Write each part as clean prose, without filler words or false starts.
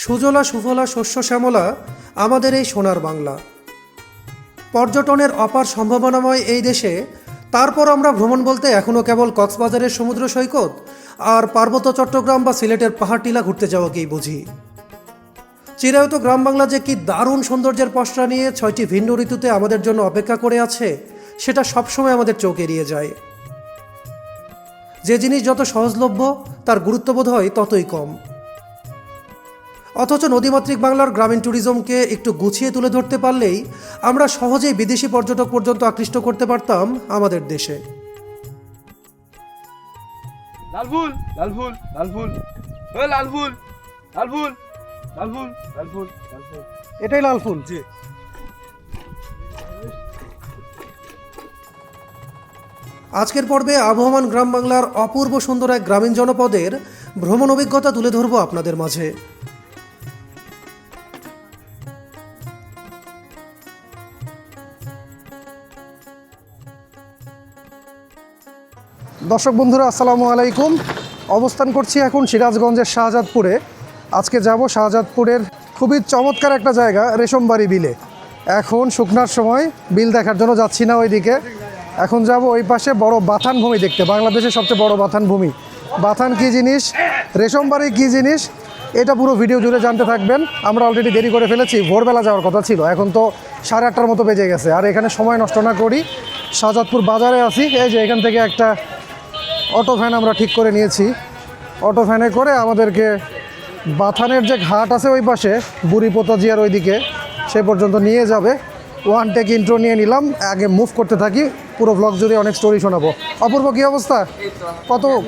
সুজলা সুফলা শস্য শ্যামলা আমাদের এই সোনার বাংলা। পর্যটনের অপার সম্ভাবনাময় এই দেশে তারপর আমরা ভ্রমণ বলতে এখনও কেবল কক্সবাজারের সমুদ্র সৈকত আর পার্বত্য চট্টগ্রাম বা সিলেটের পাহাড় টিলা ঘুরতে যাওয়াকেই বুঝি। চিরায়ত গ্রাম বাংলা যে কি দারুণ সৌন্দর্যের পসরা নিয়ে ৬টি ভিন্ন ঋতুতে আমাদের জন্য অপেক্ষা করে আছে, সেটা সবসময় আমাদের চোখ এড়িয়ে যায়। যে জিনিস যত সহজলভ্য তার গুরুত্ববোধ হয় ততই কম। অথচ নদীমাতৃক বাংলার গ্রামীণ ট্যুরিজমকে একটু গুছিয়ে তুলে ধরতে পারলেই আমরা সহজেই বিদেশি পর্যটক পর্যন্ত আকৃষ্ট করতে পারতাম আমাদের দেশে। লালফুল লালফুল লালফুল ওই লালফুল লালফুল লালফুল লালফুল লালফুল এটাই লাল ফুল। জি। আজকের পর্বে আবহমান গ্রাম বাংলার অপূর্ব সুন্দর এক গ্রামীণ জনপদের ভ্রমণ অভিজ্ঞতা তুলে ধরব আপনাদের মাঝে। দর্শক বন্ধুরা, আসসালামু আলাইকুম। অবস্থান করছি এখন সিরাজগঞ্জের শাহজাদপুরে। আজকে যাব শাহজাদপুরের খুবই চমৎকার একটা জায়গা, রেশমবাড়ি বিলে। এখন শুকনার সময় বিল দেখার জন্য যাচ্ছি না ওইদিকে, এখন যাব ওই পাশে বড় বাথান ভূমি দেখতে, বাংলাদেশের সবচেয়ে বড় বাথান ভূমি। বাথান কী জিনিস, রেশমবাড়ি কী জিনিস, এটা পুরো ভিডিও জুড়ে জানতে থাকবেন। আমরা অলরেডি দেরি করে ফেলেছি, ভোরবেলা যাওয়ার কথা ছিল, এখন তো 8:30টার মতো বেজে গেছে। আর এখানে সময় নষ্ট না করি, শাহজাদপুর বাজারে আছি। এই যে এখান থেকে একটা অটো ভ্যান আমরা ঠিক করে নিয়েছি। অটো ভ্যানে করে আমাদেরকে বাথানের যে ঘাট আছে ওই পাশে বুড়ি পোতাজিয়ার ওইদিকে, সে পর্যন্ত নিয়ে যাবে। ওয়ান টেক ইন্ট্রো নিয়ে নিলাম, আগে মুভ করতে থাকি, পুরো ব্লগ জুড়ে অনেক স্টোরি শোনাবো। অপূর্ব, কী অবস্থা?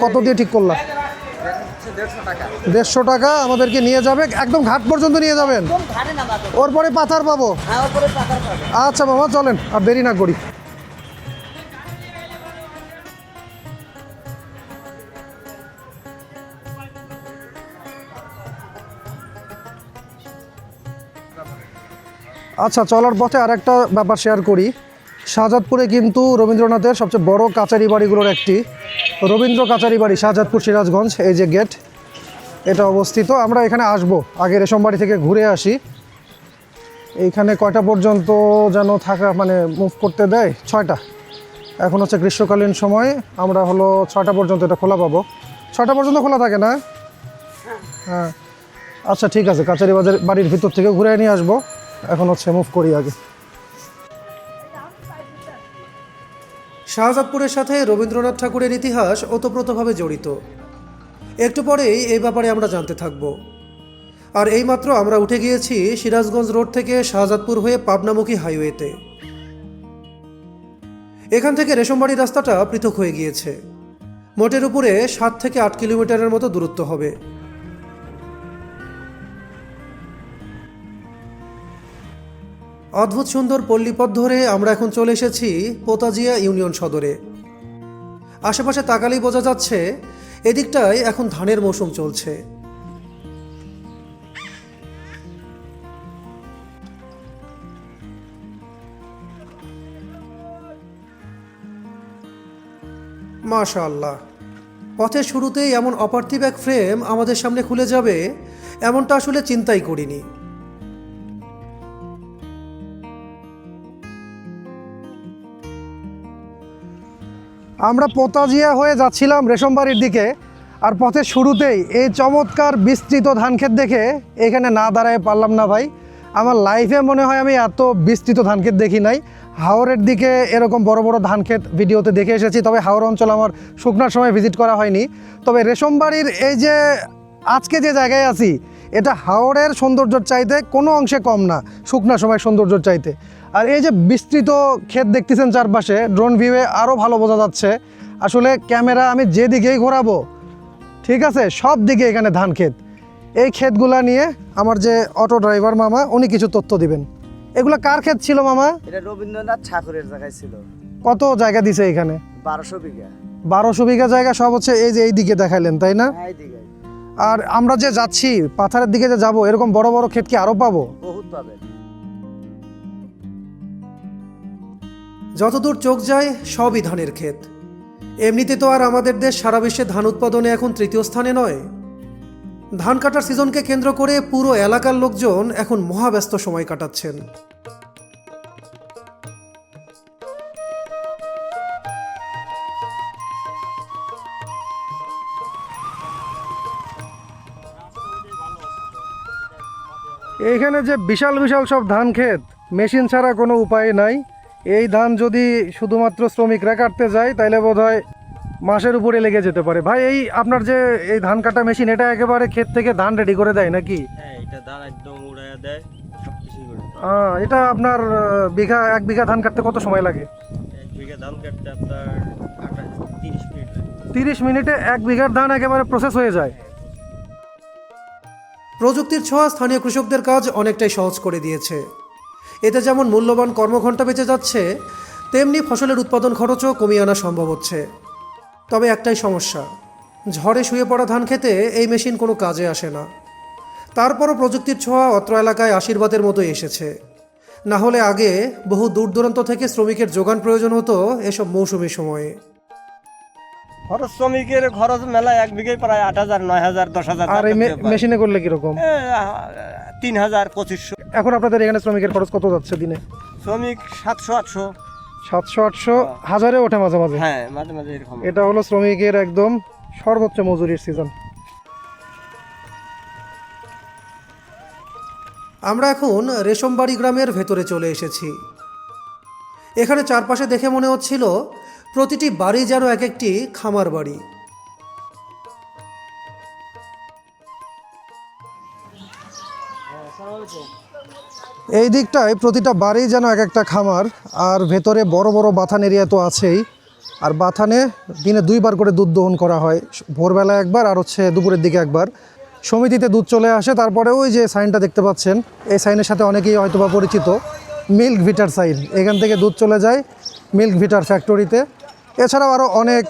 কত দিয়ে ঠিক করলাম? 150 টাকা আমাদেরকে নিয়ে যাবে, একদম ঘাট পর্যন্ত নিয়ে যাবেন। ওর পরে পাথার পাবো? আচ্ছা বাবা, চলেন আর দেরি না করি। আচ্ছা, চলার পথে আরেকটা ব্যাপার শেয়ার করি। শাহজাদপুরে কিন্তু রবীন্দ্রনাথের সবচেয়ে বড় কাচারি বাড়িগুলোর একটি, রবীন্দ্র কাচারি বাড়ি, শাহজাদপুর সিরাজগঞ্জ, এই যে গেট, এটা অবস্থিত। আমরা এখানে আসবো, আগে রেশমবাড়ি থেকে ঘুরে আসি। এইখানে কয়টা পর্যন্ত যেন থাকা, মানে মুভ করতে দেয়? 6টা। এখন হচ্ছে গ্রীষ্মকালীন সময়, আমরা হলো 6টা পর্যন্ত এটা খোলা পাবো। 6টা পর্যন্ত খোলা থাকে না? হ্যাঁ, আচ্ছা ঠিক আছে, কাচারি বাড়ির ভিতর থেকে ঘুরে নিয়ে আসবো। এখন হচ্ছে মুভ করি আগে। শাহজাদপুরের সাথে রবীন্দ্রনাথ ঠাকুরের ইতিহাস ওতপ্রোতভাবে জড়িত। একটু পরেই এই ব্যাপারে আমরা জানতে থাকব। আর এইমাত্র আমরা উঠে গিয়েছি সিরাজগঞ্জ রোড থেকে শাহজাদপুর হয়ে পাবনামুখী হাইওয়েতে। এখান থেকে রেশমবাড়ি রাস্তাটা পৃথক হয়ে গিয়েছে। মোটের উপরে 7 থেকে 8 কিলোমিটারের মতো দূরত্ব হবে। অদ্ভুত সুন্দর পল্লীপথ ধরে আমরা এখন চলে এসেছি পোতাজিয়া ইউনিয়ন সদরে। আশেপাশে তাকালেই বোঝা যাচ্ছে এদিকটায় এখন ধানের মৌসুম চলছে। মাশাআল্লাহ, পথের শুরুতেই এমন অপার্থিব এক ফ্রেম আমাদের সামনে খুলে যাবে এমনটা আসলে চিন্তাই করিনি। আমরা পোতাজিয়া হয়ে যাচ্ছিলাম রেশমবাড়ির দিকে, আর পথের শুরুতেই এই চমৎকার বিস্তৃত ধানক্ষেত দেখে এখানে না দাঁড়ায় পারলাম না ভাই। আমার লাইফে মনে হয় আমি এত বিস্তৃত ধানক্ষেত দেখি নাই। হাওরের দিকে এরকম বড় বড় ধানক্ষেত ভিডিওতে দেখে এসেছি, তবে হাওর অঞ্চল আমার শুকনার সময় ভিজিট করা হয়নি। তবে রেশমবাড়ির এই যে আজকে যে জায়গায় আছি, এটা হাওরের সৌন্দর্যের চাইতে কোনো অংশে কম না, শুকনার সময় সৌন্দর্যের চাইতে। আর এই যে বিস্তৃত ক্ষেত দেখতেছেন চারপাশে, ড্রোন ভিউয়ে আরও ভালো বোঝা যাচ্ছে। আসলে ক্যামেরা আমি যেদিকেই ঘোরাবো, ঠিক আছে, সব দিকে এখানে ধান ক্ষেত। এই ক্ষেতগুলা নিয়ে আমার যে অটো ড্রাইভার মামা, উনি কিছু তথ্য দিবেন। এগুলা কার ক্ষেত ছিল মামা? এটা রবীন্দ্রনাথ ঠাকুরের জায়গায় ছিল। কত জায়গা দিছে এখানে? 1200 বিঘা। 1200 বিঘা জায়গা, সব হচ্ছে এই যে এই দিকে দেখাইলেন, তাই না? হ্যাঁ, এইদিকে। আর আমরা যে যাচ্ছি পাথারের দিকে যে যাবো, এরকম বড় বড় ক্ষেত কি আরো পাবো? বহুত পাবেন। যতদূর চোখ যায় সবই ধানের ক্ষেত। এমনিতে তো আর আমাদের দেশ সারা বিশ্বে ধান উৎপাদনে এখন 3য় স্থানে নয়। ধান কাটার সিজনকে কেন্দ্র করে পুরো এলাকার লোকজন এখন মহাব্যস্ত সময় কাটাচ্ছেন। এইখানে যে বিশাল বিশাল সব ধান ক্ষেত, মেশিন ছাড়া কোনো উপায় নাই। এই ধান যদি শুধুমাত্র শ্রমিকরা কাটতে যায় তাহলে বোধহয় মাসের উপরে লেগে যেতে পারে। ভাই, এই আপনার যে এই ধান কাটা মেশিন, এটা একেবারে ক্ষেত থেকে ধান রেডি করে দেয় নাকি? হ্যাঁ, এটা ধান একদম উড়াইয়া দেয়, সব কিছুই করে দেয়। এটা আপনার এক বিঘা ধান কাটতে কত সময় লাগে? 1 বিঘা ধান কাটতে আপনার 30 মিনিট লাগে। 30 মিনিটে 1 বিঘার ধান একেবারে প্রসেস হয়ে যায়। প্রযুক্তির ছোঁয়া স্থানীয় কৃষকদের কাজ অনেকটাই সহজ করে দিয়েছে। এতে যেমন মূল্যবান কর্মঘণ্টা বেঁচে যাচ্ছে, তেমনি ফসলের উৎপাদন খরচও কমিয়ে আনা সম্ভব হচ্ছে। তবে একটাই সমস্যা, ঝড়ে শুয়ে পড়া ধান খেতে এই মেশিন কোনো কাজে আসে না। তারপরও প্রযুক্তির ছোঁয়া অত্র এলাকায় আশীর্বাদের মতোই এসেছে। না হলে আগে বহু দূর দূরান্ত থেকে শ্রমিকের যোগান প্রয়োজন হতো এসব মৌসুমী সময়ে। খরচ শ্রমিকের খরচ মেলা 1 বিঘায় প্রায় 8,000, 9,000, 10,000। আর এই মেশিনে করলে কিরকম? 3,000, 2,500। এখন আপনাদের এখানে শ্রমিকের খরচ কত যাচ্ছে দিনে? শ্রমিক 700, 800। 700-800, হাজারে ওঠে মাঝে মাঝে। হ্যাঁ, মাঝে মাঝে এরকম। এটা হলো শ্রমিকের একদম সর্বোচ্চ মজুরির সিজন। আমরা এখন রেশমবাড়ি গ্রামের ভেতরে চলে এসেছি। এখানে চারপাশে দেখে মনে হচ্ছিল প্রতিটি বাড়ি যেন এক একটি খামার বাড়ি। এই দিকটায় প্রতিটা বাড়ি যেন এক একটা খামার, আর ভেতরে বড় বড় বাথান এরিয়া তো আছেই। আর বাথানে দিনে 2 বার করে দুধ দহন করা হয়, ভোরবেলা একবার আর দুপুরের দিকে একবার। সমিতিতে দুধ চলে আসে। তারপরে ওই যে সাইনটা দেখতে পাচ্ছেন, এই সাইনের সাথে অনেকেই হয়তোবা পরিচিত, মিল্ক ভিটার সাইন। এখান থেকে দুধ চলে যায় মিল্ক ভিটার ফ্যাক্টরিতে। এছাড়াও আরও অনেক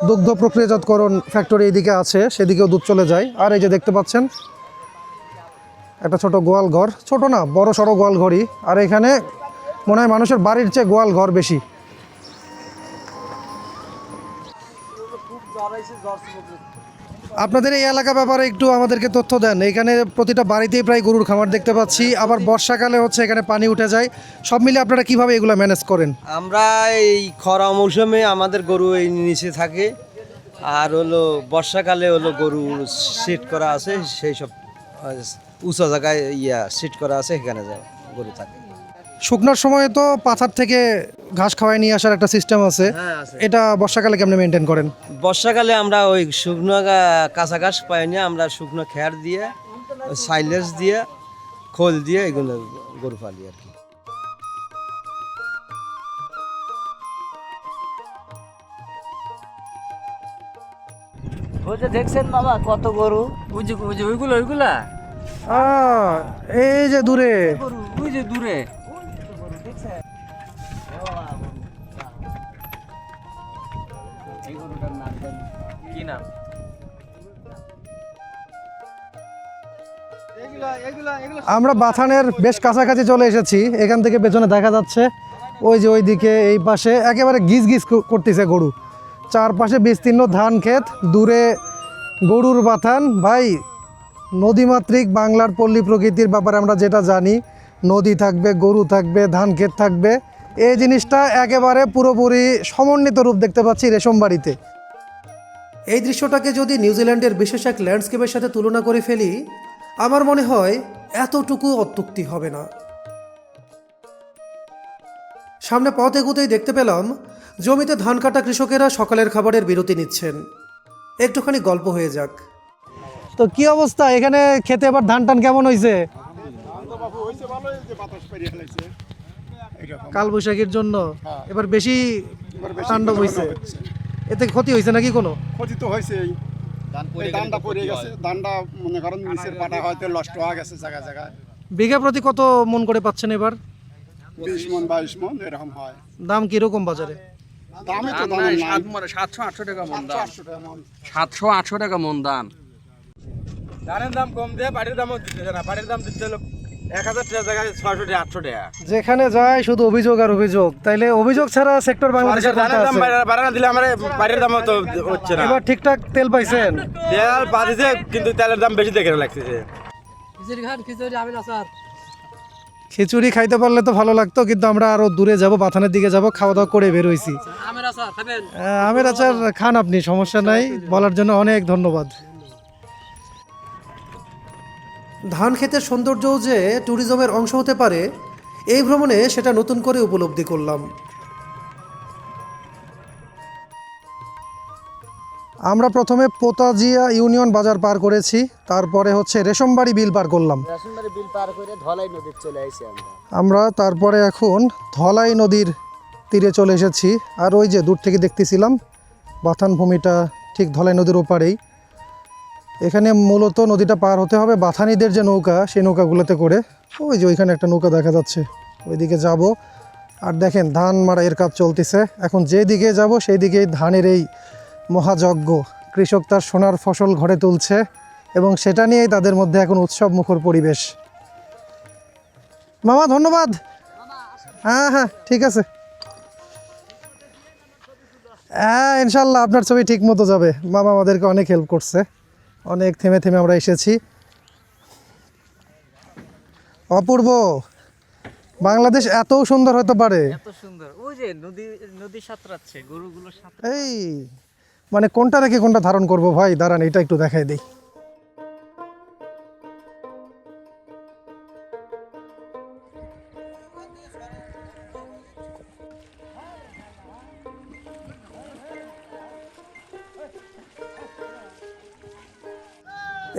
দুগ্ধ প্রক্রিয়াজাতকরণ ফ্যাক্টরি এইদিকে আছে, সেদিকেও দুধ চলে যায়। আর এই যে দেখতে পাচ্ছেন একটা ছোট গোয়াল ঘর, ছোট না বড় সড়ো গোয়াল ঘরই। আর এখানে মনে হয় মানুষের বাড়ির চেয়ে গোয়াল ঘর বেশি। আপনাদের এই এলাকা ব্যাপারে একটু আমাদেরকে তথ্য দেন। এখানে প্রতিটা বাড়িতেই প্রায় গরুর খামার দেখতে পাচ্ছি, আবার বর্ষাকালে এখানে পানি উঠে যায়। সব মিলে আপনারা কিভাবে এগুলো ম্যানেজ করেন? আমরা এই খরা মৌসুমে আমাদের গরু এই নিচে থাকে, আর হলো বর্ষাকালে হলো গরু সেট করা আছে, সেই সব উঁচা জায়গায় সেট করা আছে, সেখানে গরু থাকে। শুকনার সময় তো পাথার থেকে ঘাস খাওয়াই নিয়ে আসার একটা সিস্টেম আছে, হ্যাঁ, আছে। এটা বর্ষাকালে কেমনে মেনটেন করেন? বর্ষাকালে আমরা ওই শুকনো কাঁচা ঘাস পাই না, আমরা শুকনো খ্যার দিয়ে, সাইলেজ দিয়ে, খোল দিয়ে এগুলো গরু পালি আর কি। ওই যে দেখছেন বাবা কত গরু, ওইগুলা এই যে দূরে ওই যে দূরে। এই গরুটার নাম কি নাম? আমরা বাথানের বেশ কাছাকাছি চলে এসেছি। এখান থেকে পেছনে দেখা যাচ্ছে ওই যে ওইদিকে এই পাশে একেবারে গিজ গিজ করতেছে গরু। চারপাশে বিস্তীর্ণ ধান ক্ষেত, দূরে গরুর বাথান। ভাই, নদীমাতৃক বাংলার পল্লী প্রকৃতির ব্যাপারে আমরা যেটা জানি, নদী থাকবে, গরু থাকবে, ধান ক্ষেত থাকবে, এই জিনিসটা একেবারে পুরোপুরি সমন্বিত রূপ দেখতে পাচ্ছি রেশমবাড়িতে। এই দৃশ্যটাকে যদি নিউজিল্যান্ডের বিশেষ এক ল্যান্ডস্কেপের সাথে তুলনা করে ফেলি, আমার মনে হয় এতটুকু অত্যুক্তি হবে না। সামনে পথ এগুতেই দেখতে পেলাম জমিতে ধান কাটা কৃষকেরা সকালের খাবারের বিরতি নিচ্ছেন। একটুখানি গল্প হয়ে যাক। তো কি অবস্থা এখানে খেতে? এবার ধান টান কেমন হয়েছে? কাল বৈশাখীর জন্য এবার বেশি তাণ্ডব হয়েছে। এতে ক্ষতি হয়েছে নাকি কোনো? ক্ষতি তো হয়েছে, ধানটা পড়ে গেছে, ধানটা মনে করেন নিচের পাটা হয়তো নষ্ট হয়ে গেছে জায়গায় জায়গায়। বিঘা প্রতি কত মন করে পাচ্ছেন এবার? 20 মন 22 মন এরকম হয়। দাম কিরকম বাজারে? দামে তো দাম নাই, 700-800 টাকা মন দাম। 800 টাকা মন। 700-800 টাকা মন দাম। ধানের দাম কম দেয়, পাটির দামও দিতেছে না। পাটির দাম দিতে হলো 1000 টাকা জায়গায় 600 টাকা 800 টাকা যেখানে যায় শুধু অভিযোগ আর অভিযোগ, তাইলে অভিযোগ ছাড়া সেক্টর বাংলাদেশের কোনটা আছে? বাড়ানো দিলে আমার বাইরের দাম তো হচ্ছে না। এবার ঠিকঠাক তেল পাইছেন? তেল বাড়িছে কিন্তু তেলের দাম বেশি দেখে লাগতেছে। খিচুড়ি খাইতে পারলে তো ভালো লাগতো, কিন্তু আমরা আরো দূরে যাব, পাথানের দিকে যাব, খাওয়া দাওয়া করে বের হইছি। আমের আচার খান আপনি, সমস্যা নাই, বলার জন্য অনেক ধন্যবাদ। ধান ক্ষেতের সৌন্দর্যও যে ট্যুরিজমের অংশ হতে পারে, এই ভ্রমণে সেটা নতুন করে উপলব্ধি করলাম। আমরা প্রথমে পোতাজিয়া ইউনিয়ন বাজার পার করেছি, তারপরে হচ্ছে রেশমবাড়ি বিল পার করলাম। রাসুনবাড়ি বিল পার করে ধলাই নদীতে চলে আইছি আমরা। আমরা তারপরে এখন ধলাই নদীর তীরে চলে এসেছি। আর ওই যে দূর থেকে দেখতেছিলাম বাথান ভূমিটা ঠিক ধলাই নদীর ওপারেই। এখানে মূলত নদীটা পার হতে হবে বাথানিদের যে নৌকা, সেই নৌকাগুলোতে করে। ওই যে ওইখানে একটা নৌকা দেখা যাচ্ছে, ওইদিকে যাব। আর দেখেন ধান মাড়াইয়ের কাজ চলতেছে। এখন যেদিকে যাব সেই দিকেই ধানের এই মহাযজ্ঞ, কৃষক তার সোনার ফসল ঘরে তুলছে এবং সেটা নিয়েই তাদের মধ্যে এখন উৎসব মুখর পরিবেশ। মামা ধন্যবাদ। হ্যাঁ হ্যাঁ ঠিক আছে, হ্যাঁ ইনশাল্লাহ আপনার ছবি ঠিক মতো যাবে। মামা আমাদেরকে অনেক হেল্প করছে, অনেক থেমে থেমে আমরা এসেছি। অপূর্ব, বাংলাদেশ এত সুন্দর হতে পারে। এত সুন্দর, ওই যে নদী সাঁতরাচ্ছে, গরুগুলো সাঁতরাচ্ছে। এই মানে কোনটা রেখে কোনটা ধারণ করব ভাই, দাঁড়ান এটা একটু দেখাই দিই।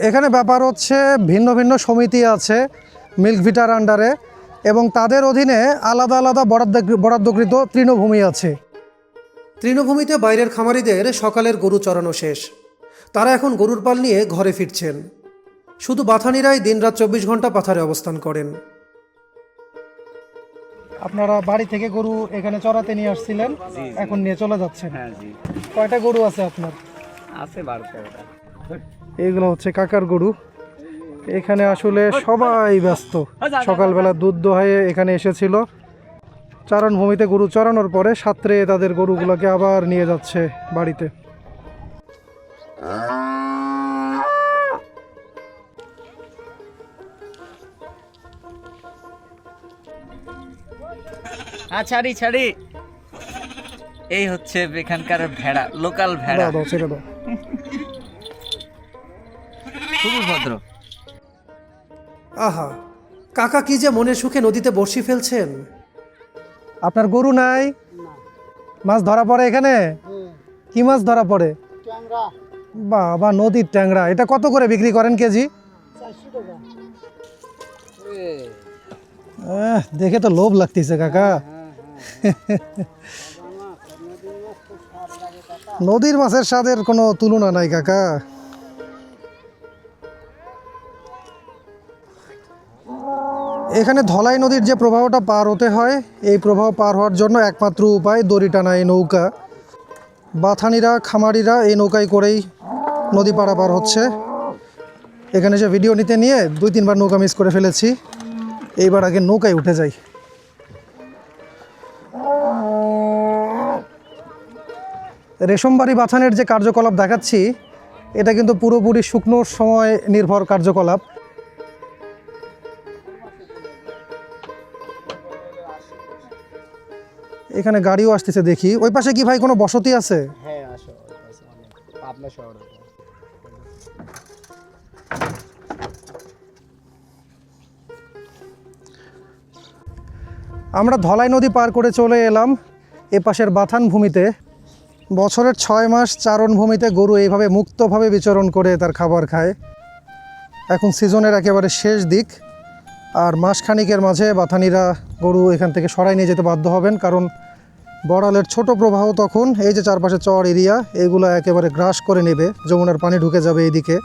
এখানে ব্যাপার হচ্ছে ভিন্ন ভিন্ন সমিতি আছে মিল্ক ভিটার আন্ডারে, এবং তাদের অধীনে আলাদা আলাদা বরাদ্দকৃত তৃণভূমি আছে। তৃণভূমিতে বাইরের খামারিদের সকালের গরু চড়ানো শেষ, তারা এখন গরুর পাল নিয়ে ঘরে ফিরছেন। শুধু বাথানিরাই দিনরাত 24 ঘন্টা পাথারে অবস্থান করেন। আপনারা বাড়ি থেকে গরু এখানে চড়াতে নিয়ে আসছিলেন, এখন নিয়ে চলে যাচ্ছেন। হ্যাঁ জি, কয়টা গরু আছে আপনার? আছে 12-13টা। এইগুলো হচ্ছে কাকার গরু। এখানে আসলে সবাই ব্যস্ত, সকালবেলা দুধ দোহাইয়ে এখানে এসেছিল। চারণভূমিতে গরু চড়ানোর পরে সাঁতরে তাদের গরুগুলোকে আবার নিয়ে যাচ্ছে বাড়িতে। ছাড়ি ছাড়ি, এই হচ্ছে এখানকার ভেড়া, লোকাল ভেড়া, দাও ছেড়ে দাও। খুবই ভদ্র। আহা, কাকা কি যে মনের সুখে নদীতে বড়শি ফেলছেন। আপনার গরু নাই? মাছ ধরা পড়ে এখানে? কি মাছ ধরা পড়ে? বাবা, নদীর ট্যাংরা। এটা কত করে বিক্রি করেন কেজি? দেখে তো লোভ লাগতেছে কাকা। নদীর মাছের স্বাদের কোনো তুলনা নাই কাকা। এখানে ধলাই নদীর যে প্রবাহটা পার হতে হয়, এই প্রবাহ পার হওয়ার জন্য একমাত্র উপায় দড়ি টানা এই নৌকা। বাথানিরা, খামারিরা এই নৌকায় করেই নদী পারাপার হচ্ছে। এখানে যে ভিডিও নিতে নিয়ে 2-3 বার নৌকা মিস করে ফেলেছি, এইবার আগে নৌকায় উঠে যাই। রেশমবাড়ি বাথানের যে কার্যকলাপ দেখাচ্ছি, এটা কিন্তু পুরোপুরি শুকনোর সময় নির্ভর কার্যকলাপ। এখানে গাড়িও আসতেছে দেখি। ওই পাশে কি ভাই কোনো বসতি আছে? হ্যাঁ আসো, পাবনা শহর। আমরা ধলাই নদী পার করে চলে এলাম এ পাশের বাথান ভূমিতে। বছরের 6 মাস চারণভূমিতে গরু এইভাবে মুক্তভাবে বিচরণ করে তার খাবার খায়। এখন সিজনের একেবারে শেষ দিক, আর মাসখানিকের মাঝে বাথানিরা গরু এখান থেকে সরাই নিয়ে যেতে বাধ্য হবেন, কারণ বড়ালের ছোট প্রবাহ তখন এই যে চারপাশে চর এরিয়া, এগুলো একেবারে গ্রাস করে নেবে। যমুনার পানি ঢুকে যাবে এইদিকে।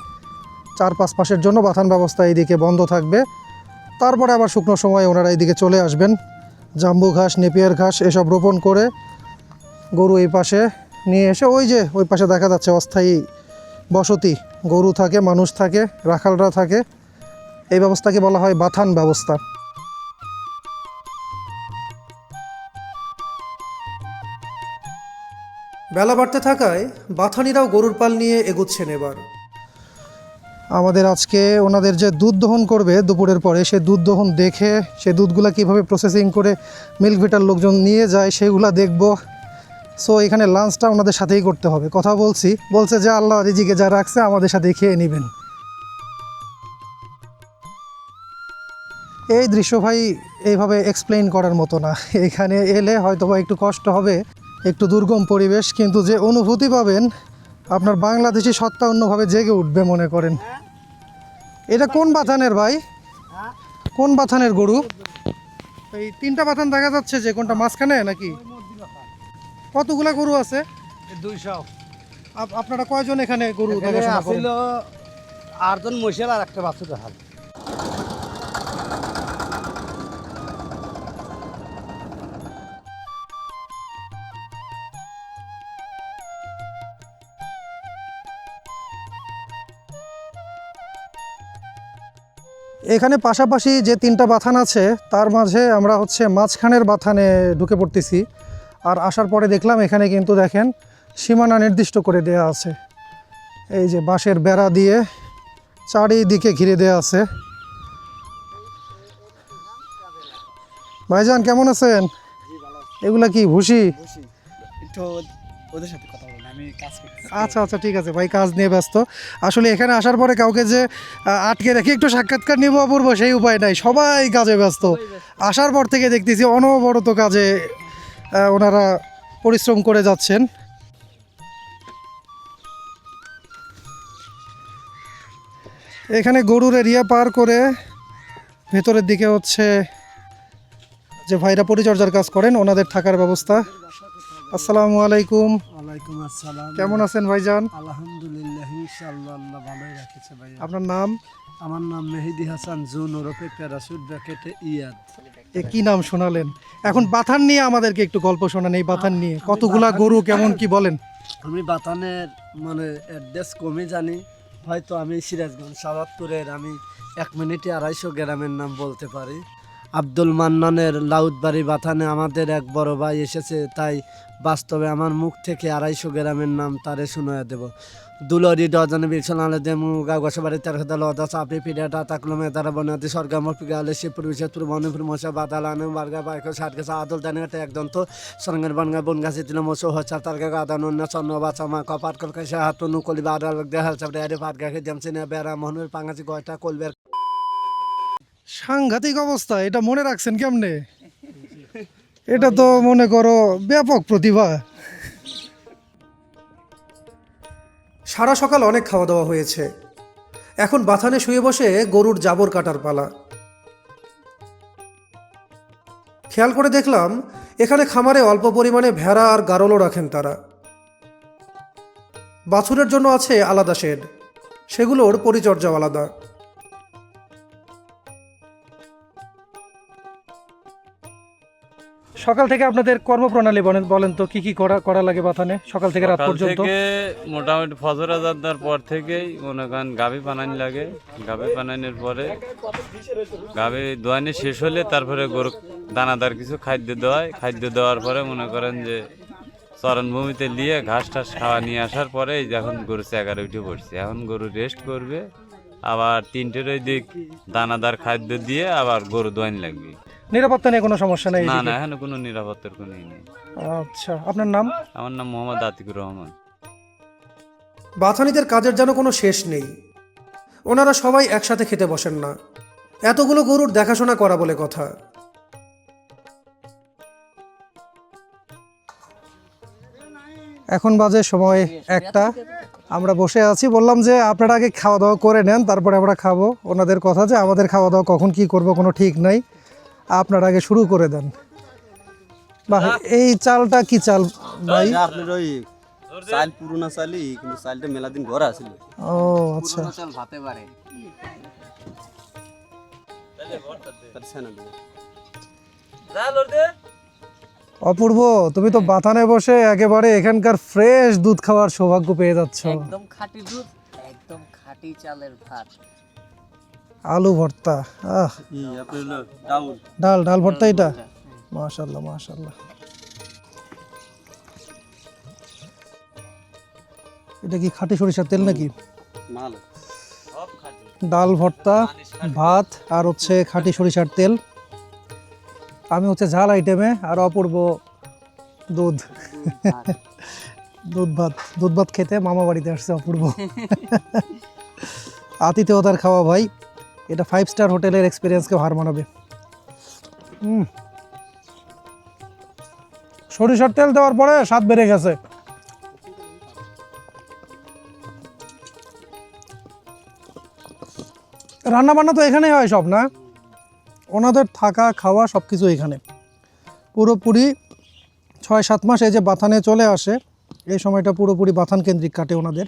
4-5 মাসের জন্য বাথান ব্যবস্থা এইদিকে বন্ধ থাকবে। তারপরে আবার শুকনো সময় ওনারা এইদিকে চলে আসবেন। জাম্বু ঘাস, নেপিয়ার ঘাস এসব রোপণ করে গরু এই পাশে নিয়ে এসে, ওই যে ওই পাশে দেখা যাচ্ছে অস্থায়ী বসতি, গরু থাকে, মানুষ থাকে, রাখালরা থাকে। এই ব্যবস্থাকে বলা হয় বাথান ব্যবস্থা। বেলা বাড়তে থাকায় বাথানিরাও গরুর পাল নিয়ে এগোচ্ছেন এবার। আমাদের আজকে ওনাদের যে দুধ দহন করবে দুপুরের পরে, সে দুধ দহন দেখে সে দুধগুলা কীভাবে প্রসেসিং করে মিল্ক ভিটার লোকজন নিয়ে যায় সেগুলা দেখব। সো এখানে লাঞ্চটা ওনাদের সাথেই করতে হবে। কথা বলছে যে আল্লাহ রিজিকে যা রাখছে আমাদের সাথেই খেয়ে নেবেন। এই দৃশ্য ভাই এইভাবে এক্সপ্লেইন করার মতো না। এখানে এলে হয়তোবা একটু কষ্ট হবে, একটু দুর্গম পরিবেশ, কিন্তু যে অনুভূতি পাবেন আপনার বাংলাদেশি সত্তা অন্যভাবে জেগে উঠবে মনে করেন। এটা কোন বাথানের ভাই? কোন বাথানের গরু? এই 3টা বাথান দেখা যাচ্ছে, যে কোনটা মাঝখানে নাকি? কতগুলা গরু আছে? 200 আপনারা কয়জন এখানে গরু দেখাশোনা করেন? 8জন মহিলা আর একটা বাছুর হাল। এখানে পাশাপাশি যে 3টা বাথান আছে তার মাঝে আমরা মাঝখানের বাথানে ঢুকে পড়তেছি। আর আসার পরে দেখলাম এখানে কিন্তু দেখেন সীমানা নির্দিষ্ট করে দেয়া আছে, এই যে বাঁশের বেড়া দিয়ে চারিদিকে ঘিরে দেয়া আছে। ভাইজান কেমন আছেন? এগুলা কি ভুসি? একটু ওদের সাথে কথা বলুন, আমি কাজ করছি। আচ্ছা ঠিক আছে ভাই, কাজ নিয়ে ব্যস্ত। আসলে এখানে আসার পরে কাউকে যে আটকে রেখে একটু সাক্ষাৎকার নিব অপূর্ব, সেই উপায় নাই, সবাই কাজে ব্যস্ত। আসার পর থেকে দেখতেছি অনবরত কাজে ওনারা পরিশ্রম করে যাচ্ছেন। এখানে গরুর এরিয়া পার করে ভেতরের দিকে যে ভাইরা পরিচর্যার কাজ করেন ওনাদের থাকার ব্যবস্থা। আসসালামু আলাইকুম। ওয়ালাইকুম আসসালাম। কেমন আছেন ভাইজান? আলহামদুলিল্লাহ, ইনশাআল্লাহ আল্লাহ ভালোই রাখেছে ভাই। আপনার নাম? আমার নাম মেহেদি হাসান জুন, ওরফে প্যারাসুট ব্র্যাকেটে ইয়াদ। এ কি নাম শোনালেন? এখন বাথান নিয়ে আমাদেরকে একটু গল্প শোনান। এই বাথান নিয়ে কতগুলা গরু, কেমন কি বলেন? আমি বাতানের অ্যাড্রেস কমই জানি, হয়তো আমি সিরাজগঞ্জ শাহজাদপুরের, আমি 1 মিনিটে 250 গ্রামের নাম বলতে পারি। আব্দুল মান্নানের লাউদবাড়ি বাথানে আমাদের এক বড় ভাই এসেছে, তাই বাস্তবে আমার মুখ থেকে 250 গ্রামের নাম তারে শুনিয়ে দেব। দুলরি ডজনে বিলসনালে দেমু গাগসবাড়ি তেরখদাল অদাস আপনি পিডিয়াটা তাকলমে দ্বারা বনাদি সরগাম পিগালে শিবপুর বিশেষপুর বনপুর মশা বাদালানে বার্গা বাইক ষাট গেছে আদল দানিগাতে একদন্ত সরঙ্গের বনগা বনগাছি দিল মশো হচ্ছার তার গা আদান অন্য চন্ন বাচ্চা মা কপাট কলকাশা হাত নুকলি বাদাল দেহাল চাপড়ে আরে পাট গাকে জামসিনে বেড়া মোহনের পাঙ্গাছি গয়টা কলবের। সাংঘাতিক অবস্থা, এটা মনে রাখছেন কেমনে? এটা তো মনে করো ব্যাপক প্রতিভা। সারা সকাল অনেক খাওয়া দাওয়া হয়েছে, এখন বাথানে শুয়ে বসে গরুর জাবর কাটার পালা। খেয়াল করে দেখলাম এখানে খামারে অল্প পরিমাণে ভেড়া আর গারলও রাখেন তারা। বাছুরের জন্য আছে আলাদা শেড, সেগুলোর পরিচর্যাও আলাদা। সকাল থেকে আপনাদের কর্মপ্রণালী বলেন তো, কি করা লাগে বাথানে সকাল থেকে রাত পর্যন্ত? মোটামুটি ফজর আজাদার পর থেকেই মনে করেন গাভী পানানি লাগে। গাভী পানানির পরে গাভী দোয়ানি শেষ হলে তারপরে গরু দানাদার কিছু খাদ্য দেওয়ায়, খাদ্য দেওয়ার পরে মনে করেন যে চরণভূমিতে নিয়ে ঘাস টাস খাওয়া নিয়ে আসার পরে এখন গরু চেগারে উঠে পড়ছে। এখন গরু রেস্ট করবে, আবার 3টের ওই দিক দানাদার খাদ্য দিয়ে আবার গরু দোয়ানি লাগবে। নিরাপত্তা নিয়ে কোনো সমস্যা নেই? না এখানে কোনো নিরাপত্তার কোনো নেই। আচ্ছা, আপনার নাম? আমার নাম মোহাম্মদ আতিকুর রহমান। বাথানিদের কাজের যেন কোনো শেষ নেই, ওনারা সবাই একসাথে খেতে বসেন না, এতগুলো গরুর দেখাশোনা করা বলে কথা। এখন বাজে সময় 1টা, আমরা বসে আছি। বললাম যে আপনারা আগে খাওয়া দাওয়া করে নেন, তারপরে আমরা খাবো। ওনাদের কথা যে আমাদের খাওয়া দাওয়া কখন কি করব কোনো ঠিক নাই, আপনারা আগে শুরু করে দেন। বাহ, এই চালটা কি চাল ভাই? আপনার ওই চাল পুরোনো চালই, কিন্তু চালটা মেলা দিন ঘরে আছিল। ও আচ্ছা, চাল ভাতে পারে। অপূর্ব, তুমি তো বাথানে বসে একেবারে এখানকার ফ্রেশ দুধ খাওয়ার সৌভাগ্য পেয়ে যাচ্ছ। একদম খাঁটি দুধ, একদম খাঁটি চালের ভাত। আলু ভর্তা, আহ আপনার হলো ডাউল। ডাল ডাল ভর্তা এটা, মাশাল্লাহ মাশাল্লাহ। এটা কি খাঁটি সরিষার তেল নাকি? মাল ডাল ভর্তা, ভাত আর হচ্ছে খাঁটি সরিষার তেল। আমি হচ্ছে ঝাল আইটেমে, আর অপূর্ব দুধ দুধ ভাত খেতে মামা বাড়িতে আসছে অপূর্ব। আতিথেয়তার খাওয়া ভাই, এটা 5 স্টার হোটেলের এক্সপিরিয়েন্সকে হার মানাবে। সরিষার তেল দেওয়ার পরে স্বাদ বেড়ে গেছে। রান্না বান্না তো এখানেই হয় সব, না? ওনাদের থাকা খাওয়া সব কিছু এখানে। পুরোপুরি 6-7 মাস এই যে বাথানে চলে আসে, এই সময়টা পুরোপুরি বাথান কেন্দ্রিক কাটে ওনাদের।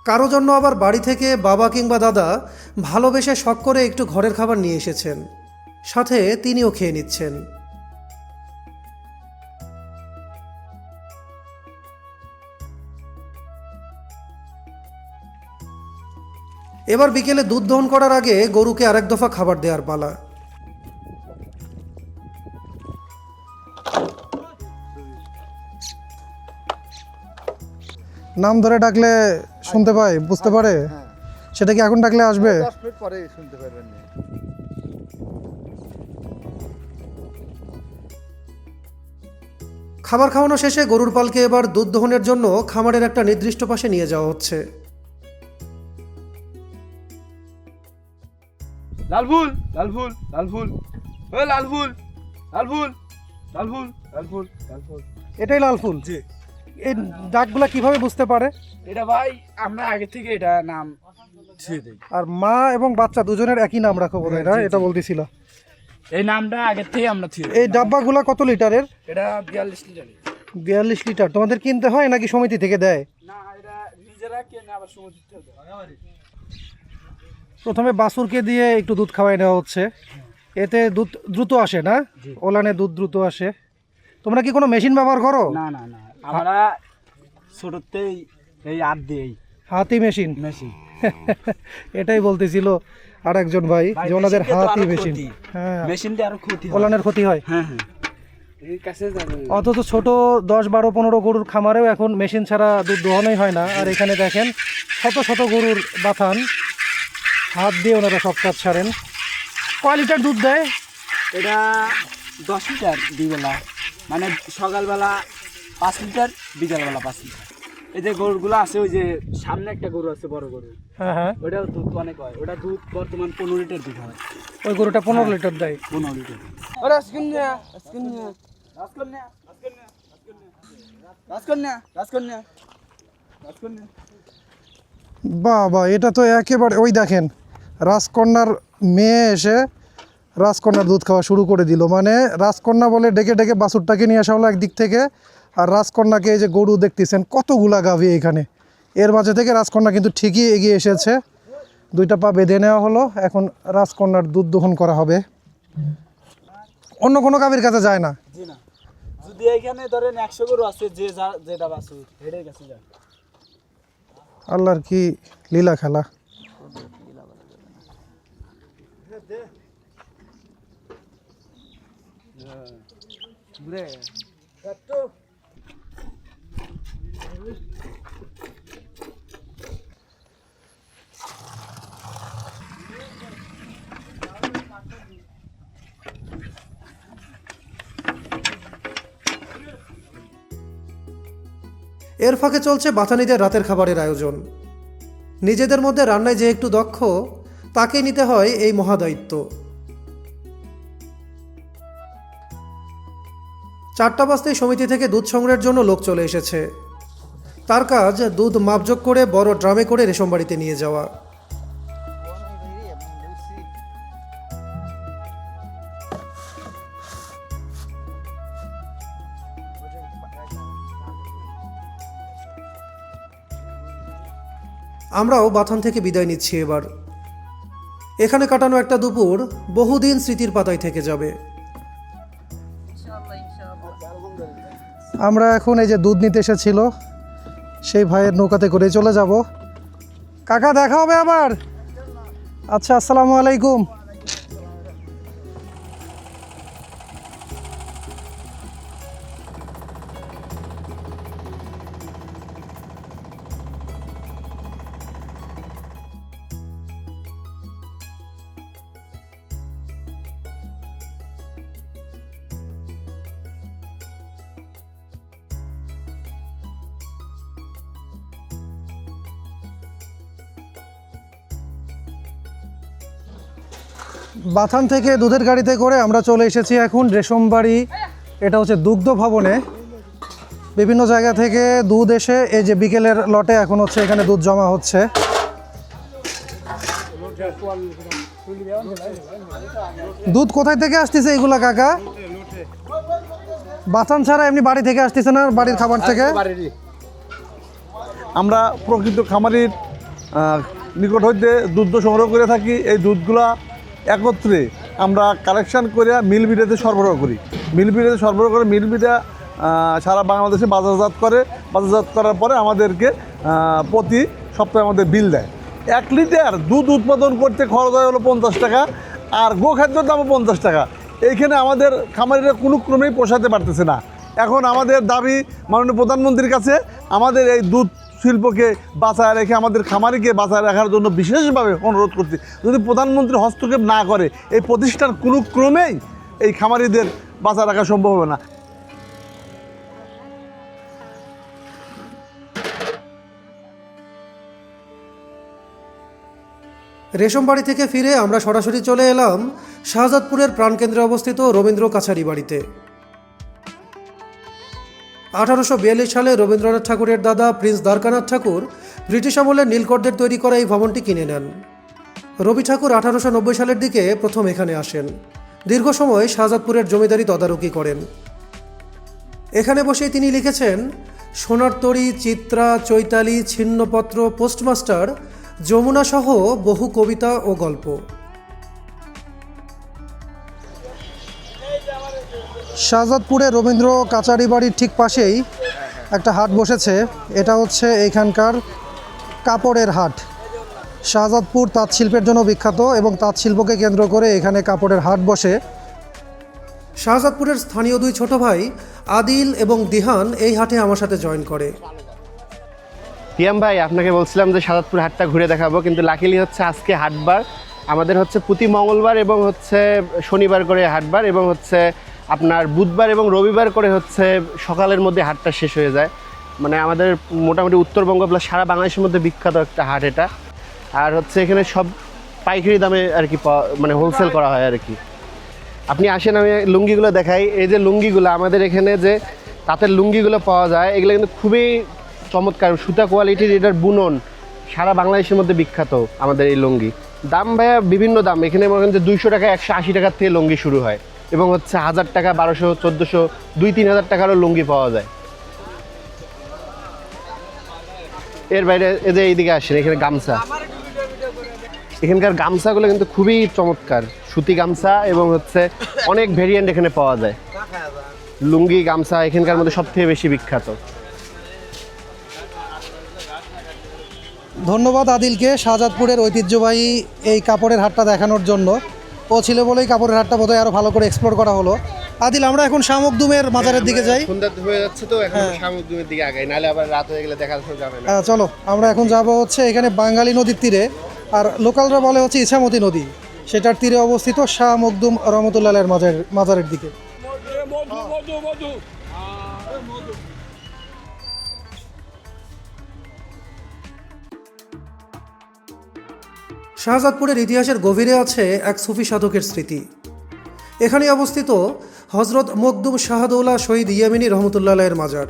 কারো জন্য আবার বাড়ি থেকে বাবা কিংবা দাদা ভালোবেসে শখ করে একটু ঘরের খাবার নিয়ে এসেছেন, সাথে তিনিও খেয়ে নিচ্ছেন। এবার বিকেলে দুধ দহন করার আগে গরুকে আরেক দফা খাবার দেওয়ার পালা। নাম ধরে ডাকলে শুনতে পায়, বুঝতে পারে? সেটা কি এখন ডাকলে আসবে? খাবার খাওয়ানো শেষে গরুর পালকে এবার দুধ দহনের জন্য খামারের একটা নির্দিষ্ট পাশে নিয়ে যাওয়া হচ্ছে। লালফুল লালফুল লালফুল ওই লালফুল লালফুল লালফুল লালফুল লালফুল। এটাই লাল ফুল। জি। এই ডাকগুলা কিভাবে বুঝতে পারে? এটা ভাই আমরা আগে থেকে এটা নাম ছিয়ে দিই। আর মা এবং বাচ্চা দুজনের একই নাম রাখো বোধহয়, না? এটা বলতেছিল। এই নামটা আগে থেকে আমরা ছিয়ে দিই। এই ডাব্বাগুলা কত লিটারের? এটা 42 লিটার। 42 লিটার। তোমাদের কিনতে হয় নাকি সমিতি থেকে দেয়? না এটা নিজেরা কেনে আবার সময় দিতে হবে। প্রথমে বাছুরকে দিয়ে একটু দুধ খাওয়াই নেওয়া হচ্ছে, এতে দুধ দ্রুত আসে, না? ওলানে দুধ দ্রুত আসে। তোমরা কি কোনো মেশিন ব্যবহার করো? না না না, আমরা ছোটতেই এই হাত দিই হাতি মেশিন। মেশিন। এটাই বলতেছিল আর একজন ভাই যে ওনাদের হাতি মেশিন। হ্যাঁ, মেশিনটা আরো ক্ষতি হয়। ওলানের ক্ষতি হয়। হ্যাঁ হ্যাঁ, এই কাছে যাবে। অথচ ছোট 10, 12, 15 গরুর খামারেও এখন মেশিন ছাড়া দুধ দোহানোই হয় না। আর এখানে দেখেন শত শত গরুর বাথান, হাত দিয়ে ওনারা সব কাজ ছাড়েন। কয় লিটার দুধ দেয়? এটা 10 লিটার দুই বেলা, মানে সকালবেলা 5 লিটার, বিকালবেলা 5 লিটার। এই যে গরুগুলো আছে, ওই যে সামনে একটা গরু আছে বড় গরু, হ্যাঁ হ্যাঁ, ওটাও দুধ অনেক হয়। ওটা দুধ বর্তমান 15 লিটার দুধ হয়। ওই গরুটা 15 লিটার দেয়। 15 লিটার। বাবা, এটা তো একেবারে, ওই দেখেন রাজকন্যার মেয়ে এসে রাজকন্যার দুধ খাওয়া শুরু করে দিল। মানে রাজকন্যা বলে ডেকে ডেকে বাছুরটাকে নিয়ে আসা হলো একদিক থেকে, আর রাজকন্যাকে এই যে গরু দেখতেছেন কতগুলা গাভী এখানে, এর মাঝে থেকে রাজকন্যা কিন্তু ঠিকই এগিয়ে এসেছে। 2টা পা বেঁধে নেওয়া হলো, এখন রাজকন্যার দুধ দহন করা হবে। অন্য কোনো গাভীর কাছে যায় না। জি না, যদি এখানে ধরেন 100 গরু আছে, যে যেটা বাছুর হেডের কাছে যায়। আল্লাহর কি লীলা খেলা। এর ফাঁকে চলছে বাথানিদের রাতের খাবারের আয়োজন। নিজেদের মধ্যে রান্নায় যে একটু দক্ষ, তাকে নিতে হয় এই মহাদায়িত্ব। 4টা বাজতেই সমিতি থেকে দুধ সংগ্রহের জন্য লোক চলে এসেছে। তার কাজ দুধ মাপজোক করে বড় ড্রামে করে রেশম বাড়িতে নিয়ে যাওয়া। আমরাও বাথান থেকে বিদায় নিচ্ছি এবার। এখানে কাটানো একটা দুপুর বহুদিন স্মৃতির পাতায় থেকে যাবে। আমরা এখন এই যে দুধ নিতে এসেছিল সেই ভাইয়ের নৌকাতে করে চলে যাব। কাকা দেখা হবে আবার। আচ্ছা, আসসালামু আলাইকুম। বাথান থেকে দুধের গাড়িতে করে আমরা চলে এসেছি এখন রেশমবাড়ি। এটা হচ্ছে দুগ্ধ ভবনে। বিভিন্ন জায়গা থেকে দুধ এসে এই যে বিকেলের লটে এখন হচ্ছে এখানে দুধ জমা হচ্ছে। দুধ কোথায় থেকে আসতেছে এগুলা কাকা? বাথান ছাড়া এমনি বাড়ি থেকে আসতেছে না, বাড়ির খাবার থেকে? আমরা প্রকৃত খামারির নিকট হইতে দুধ সংগ্রহ করে থাকি। এই দুধগুলা একত্রে আমরা কালেকশন করে মিল বিটাতে সরবরাহ করি। মিল বিটাতে সরবরাহ করে মিল বিটা সারা বাংলাদেশে বাজারজাত করে। বাজারজাত করার পরে আমাদেরকে প্রতি সপ্তাহে আমাদের বিল দেয়। 1 লিটার দুধ উৎপাদন করতে খরচ হয় হলো 50 টাকা, আর গোখাদ্যর দামও 50 টাকা। এইখানে আমাদের খামারিরা কোনো ক্রমেই পোষাতে পারতেছে না। এখন আমাদের দাবি মাননীয় প্রধানমন্ত্রীর কাছে, আমাদের এই দুধ শিল্পকে বাঁচায় রেখে আমাদের খামারিকে বাঁচায় রাখার জন্য বিশেষভাবে অনুরোধ করছি। যদি প্রধানমন্ত্রী হস্তক্ষেপ না করে এই প্রতিষ্ঠান কোনো ক্রমেই এই খামারিদের বাঁচায় রাখা সম্ভব হবে না। রেশমবাড়ি থেকে ফিরে আমরা সরাসরি চলে এলাম শাহজাদপুরের প্রাণকেন্দ্রে অবস্থিত রবীন্দ্র কাছারি বাড়িতে। 1842 সালে রবীন্দ্রনাথ ঠাকুরের দাদা প্রিন্স দ্বারকানাথ ঠাকুর ব্রিটিশ আমলের নীলকরদের তৈরি করা এই ভবনটি কিনে নেন। রবি ঠাকুর 1890 সালের দিকে প্রথম এখানে আসেন। দীর্ঘ সময় শাহজাদপুরের জমিদারি তদারকি করেন। এখানে বসেই তিনি লিখেছেন সোনার তরী, চিত্রা, চৈতালি, ছিন্নপত্র, পোস্টমাস্টার, যমুনা সহ বহু কবিতা ও গল্প। শাহজাদপুরে রবীন্দ্র কাচারি বাড়ির ঠিক পাশেই একটা হাট বসেছে। এটা হচ্ছে এইখানকার কাপড়ের হাট। শাহজাদপুর তাঁত শিল্পের জন্য বিখ্যাত এবং তাঁত শিল্পকে কেন্দ্র করে এখানে কাপড়ের হাট বসে। শাহজাদপুরের স্থানীয় দুই ছোট ভাই আদিল এবং দিহান এই হাটে আমার সাথে জয়েন করে। তিয়াম ভাই, আপনাকে বলছিলাম যে শাহজাদপুর হাটটা ঘুরে দেখাবো, কিন্তু লাকিলি হচ্ছে আজকে হাটবার। আমাদের হচ্ছে প্রতি মঙ্গলবার এবং হচ্ছে শনিবার করে হাটবার, এবং হচ্ছে আপনার বুধবার এবং রবিবার করে হচ্ছে সকালের মধ্যে হাটটা শেষ হয়ে যায়। মানে আমাদের মোটামুটি উত্তরবঙ্গ প্লাস সারা বাংলাদেশের মধ্যে বিখ্যাত একটা হাট এটা। আর হচ্ছে এখানে সব পাইকারি দামে আর কি মানে হোলসেল করা হয় আর কি। আপনি আসেন, আমি লুঙ্গিগুলো দেখাই। এই যে লুঙ্গিগুলো আমাদের এখানে যে তাঁতের লুঙ্গিগুলো পাওয়া যায়, এগুলো কিন্তু খুবই চমৎকার সুতা কোয়ালিটির। এটার বুনন সারা বাংলাদেশের মধ্যে বিখ্যাত আমাদের এই লুঙ্গি। দাম ভাইয়া বিভিন্ন দাম। এখানে মনে করেন যে 200 টাকা 180 টাকার থেকে লুঙ্গি শুরু হয়, এবং হচ্ছে 1000 টাকা 1200 1400 2-3 হাজার টাকারও লুঙ্গি পাওয়া যায়। এর বাইরে এই যে এইদিকে আসেন, এখানে গামছা। এখানকার গামছাগুলো কিন্তু খুবই চমৎকার, সুতি গামছা, এবং হচ্ছে অনেক ভেরিয়েন্ট এখানে পাওয়া যায়। লুঙ্গি গামছা এখানকার মধ্যে সবথেকে বেশি বিখ্যাত। ধন্যবাদ আদিলকে শাহজাদপুরের ঐতিহ্যবাহী এই কাপড়ের হাটটা দেখানোর জন্য। ও ছিল বলেই কাপড়ের হাটটা বোধহয় আরও ভালো করে এক্সপ্লোর করা হলো। আদিল, আমরা এখন শামুকদুমের মাজারের দিকে যাই। সন্ধ্যা হয়ে যাচ্ছে তো, এখন শামুকদুমের দিকে আগাই, নাহলে আবার রাত হয়ে গেলে দেখা যাবে না। চলো, আমরা এখন যাব হচ্ছে এখানে বাঙালি নদীর তীরে, আর লোকালরা বলে হচ্ছে ইছামতি নদী, সেটার তীরে অবস্থিত শাহ মখদুম রহমতুল্লাহের মাজারের দিকে। শাহজাদপুরের ইতিহাসের গভীরে আছে এক সুফি সাধকের স্মৃতি। এখানে অবস্থিত হজরত মখদুম শাহদৌলা শহীদ ইয়ামিনী রহমতুল্লাহের মাজার,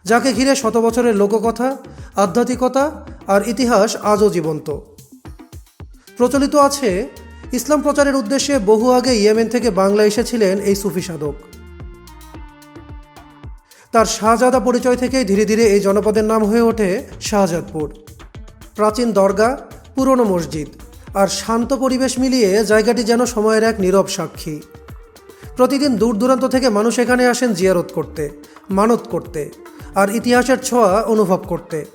যাকে ঘিরে শত বছরের লোককথা, আধ্যাত্মিকতা আর ইতিহাস আজও জীবন্ত। প্রচলিত আছে ইসলাম প্রচারের উদ্দেশ্যে বহু আগে ইয়েমেন থেকে বাংলা এসেছিলেন এই সুফি সাধক। তার শাহজাদা পরিচয় থেকেই ধীরে ধীরে এই জনপদের নাম হয়ে ওঠে শাহজাদপুর। প্রাচীন দরগা, পুরনো মসজিদ আর শান্ত পরিবেশ মিলিয়ে জায়গাটি যেন সময়ের এক নীরব সাক্ষী। প্রতিদিন দূর দূরান্ত থেকে মানুষ এখানে আসেন জিয়ারত করতে, মানত করতে আর ইতিহাসের ছোঁয়া অনুভব করতে।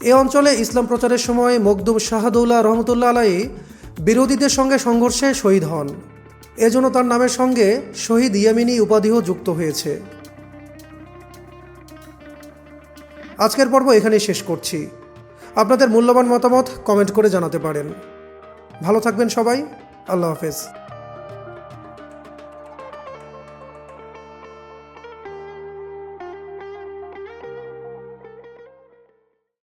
এ অঞ্চলে ইসলাম প্রচারের সময় মখদুম শাহাদৌল্লাহ রহমতুল্লাহ আলাইহি বিরোধীদের সঙ্গে সংঘর্ষে শহীদ হন। এজন্য তার নামের সঙ্গে শহীদ ইয়ামিনী উপাধিও যুক্ত হয়েছে। আজকের পর্ব এখানেই শেষ করছি। আপনাদের মূল্যবান মতামত কমেন্ট করে জানাতে পারেন। ভালো থাকবেন সবাই। আল্লাহ হাফেজ।